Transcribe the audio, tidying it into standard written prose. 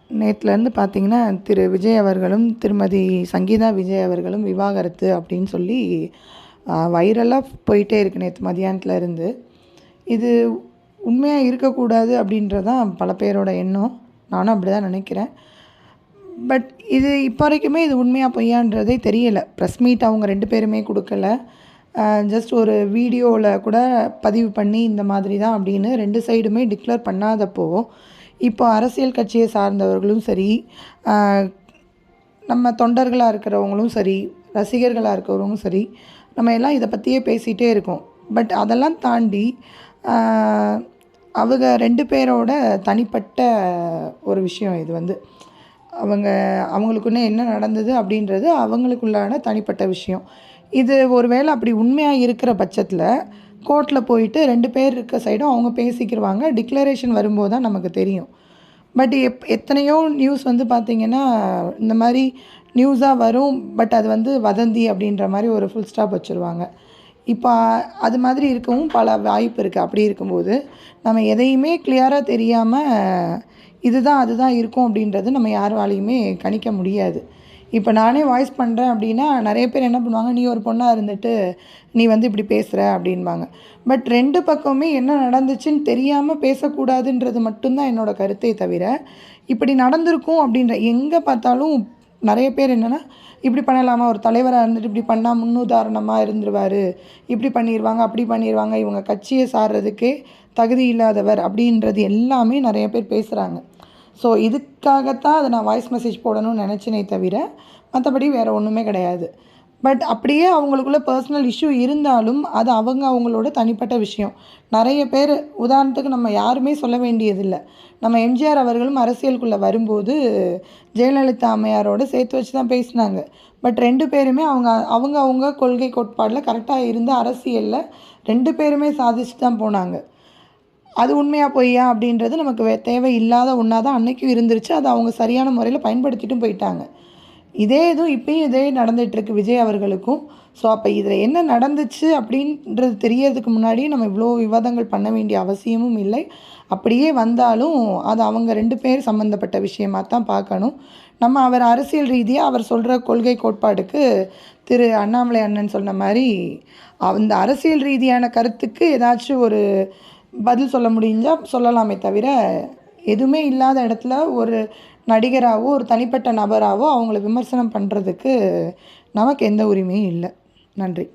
நேத்துலேருந்து பார்த்தீங்கன்னா, திரு விஜய் அவர்களும், திருமதி சங்கீதா விஜய் அவர்களும் விவாகரத்து அப்படின்னு சொல்லி வைரலா போயிட்டே இருக்கு நேத்து மதியானத்துல இருந்து. இது உண்மையா இருக்கக்கூடாது அப்படின்றது தான் பல பேரோட எண்ணம். நானும் அப்படிதான் நினைக்கிறேன். பட் இது இப்போ வரைக்குமே இது உண்மையா பொய்யான்றதே தெரியல. ப்ரெஸ் மீட் அவங்க 2 பேருமே குடுக்கல. ஜஸ்ட் ஒரு வீடியோவில் கூட பதிவு பண்ணி இந்த மாதிரி தான் அப்படின்னு 2 சைடுமே டிக்ளேர் பண்ணாதப்போ, இப்போ அரசியல் கட்சியை சார்ந்தவர்களும் சரி, நம்ம தொண்டர்களாக இருக்கிறவங்களும் சரி, ரசிகர்களாக இருக்கிறவங்களும் சரி, நம்ம எல்லாம் இதை பற்றியே பேசிகிட்டே இருக்கோம். பட் அதெல்லாம் தாண்டி அவங்க 2 பேரோட தனிப்பட்ட ஒரு விஷயம் இது வந்து. அவங்களுக்குன்னே என்ன நடந்தது அப்படின்றது அவங்களுக்குள்ளான தனிப்பட்ட விஷயம். இது ஒரு வேளை அப்படி உண்மையாக இருக்கிற பட்சத்தில் கோர்ட்டில் போயிட்டு 2 பேர் இருக்க சைடும் அவங்க பேசிக்கிடுவாங்க. டிக்ளரேஷன் வரும்போது தான் நமக்கு தெரியும். பட் எத்தனையோ நியூஸ் வந்து பார்த்திங்கன்னா, இந்த மாதிரி நியூஸாக வரும். பட் அது வந்து வதந்தி அப்படின்ற மாதிரி ஒரு ஃபுல் ஸ்டாப் வச்சுருவாங்க. இப்போ அது மாதிரி இருக்கவும் பல வாய்ப்பு இருக்குது. அப்படி இருக்கும்போது நம்ம எதையுமே கிளியராக தெரியாமல் இதுதான் அதுதான் இருக்கும் அப்படின்றது நம்ம யாராலையுமே கணிக்க முடியாது. இப்போ நானே வாய்ஸ் பண்ணுறேன் அப்படின்னா, நிறைய பேர் என்ன பண்ணுவாங்க, நீ ஒரு பொண்ணாக இருந்துட்டு நீ வந்து இப்படி பேசுகிற அப்படின்பாங்க. பட் 2 பக்கமுமே என்ன நடந்துச்சுன்னு தெரியாமல் பேசக்கூடாதுன்றது மட்டும்தான் என்னோடய கருத்தே தவிர, இப்படி நடந்திருக்கும் அப்படின்ற எங்கே பார்த்தாலும் நிறைய பேர் என்னென்னா, இப்படி பண்ணலாமா, ஒரு தலைவராக இருந்துட்டு இப்படி பண்ணால் முன்னுதாரணமாக இருந்துருவார், இப்படி பண்ணிடுவாங்க, அப்படி பண்ணிடுவாங்க, இவங்க கட்சியை சார்றதுக்கே தகுதி இல்லாதவர் அப்படின்றது எல்லாமே நிறைய பேர் பேசுகிறாங்க. ஸோ இதுக்காகத்தான் அதை நான் வாய்ஸ் மெசேஜ் போடணும்னு நினச்சினே தவிர மற்றபடி வேறு ஒன்றுமே கிடையாது. பட் அப்படியே அவங்களுக்குள்ள பர்சனல் இஷ்யூ இருந்தாலும் அது அவங்களோட தனிப்பட்ட விஷயம். நிறைய பேர் உதாரணத்துக்கு நம்ம யாருமே சொல்ல வேண்டியதில்லை. நம்ம எம்ஜிஆர் அவர்களும் அரசியலுக்குள்ளே வரும்போது ஜெயலலிதா அம்மையாரோடு சேர்த்து வச்சு தான் பேசினாங்க. பட் 2 பேருமே அவங்க கொள்கை கோட்பாடில் கரெக்டாக இருந்து அரசியலில் 2 பேருமே சாதிச்சு தான் போனாங்க. அது உண்மையாக பொய்யா அப்படின்றது நமக்கு தேவையில்லாத ஒன்றா தான் அன்றைக்கும் இருந்துருச்சு. அதை அவங்க சரியான முறையில் பயன்படுத்திட்டும் போயிட்டாங்க. இப்பயும் இதே நடந்துகிட்ருக்கு விஜய் அவர்களுக்கும். ஸோ அப்போ இதில் என்ன நடந்துச்சு அப்படின்றது தெரியறதுக்கு முன்னாடியே நம்ம இவ்வளோ விவாதங்கள் பண்ண வேண்டிய அவசியமும் இல்லை. அப்படியே வந்தாலும் அது அவங்க 2 பேர் சம்மந்தப்பட்ட விஷயமாக தான் பார்க்கணும். நம்ம அவர் அரசியல் ரீதியாக அவர் சொல்கிற கொள்கை கோட்பாடுக்கு திரு அண்ணாமலை அண்ணன் சொன்ன மாதிரி அந்த அரசியல் ரீதியான கருத்துக்கு ஏதாச்சும் ஒரு பதில் சொல்ல முடிஞ்சால் சொல்லலாமே தவிர, எதுவுமே இல்லாத இடத்துல ஒரு நடிகராகவோ ஒரு தனிப்பட்ட நபராகவோ அவங்கள விமர்சனம் பண்ணுறதுக்கு நமக்கு எந்த உரிமையும் இல்லை. நன்றி.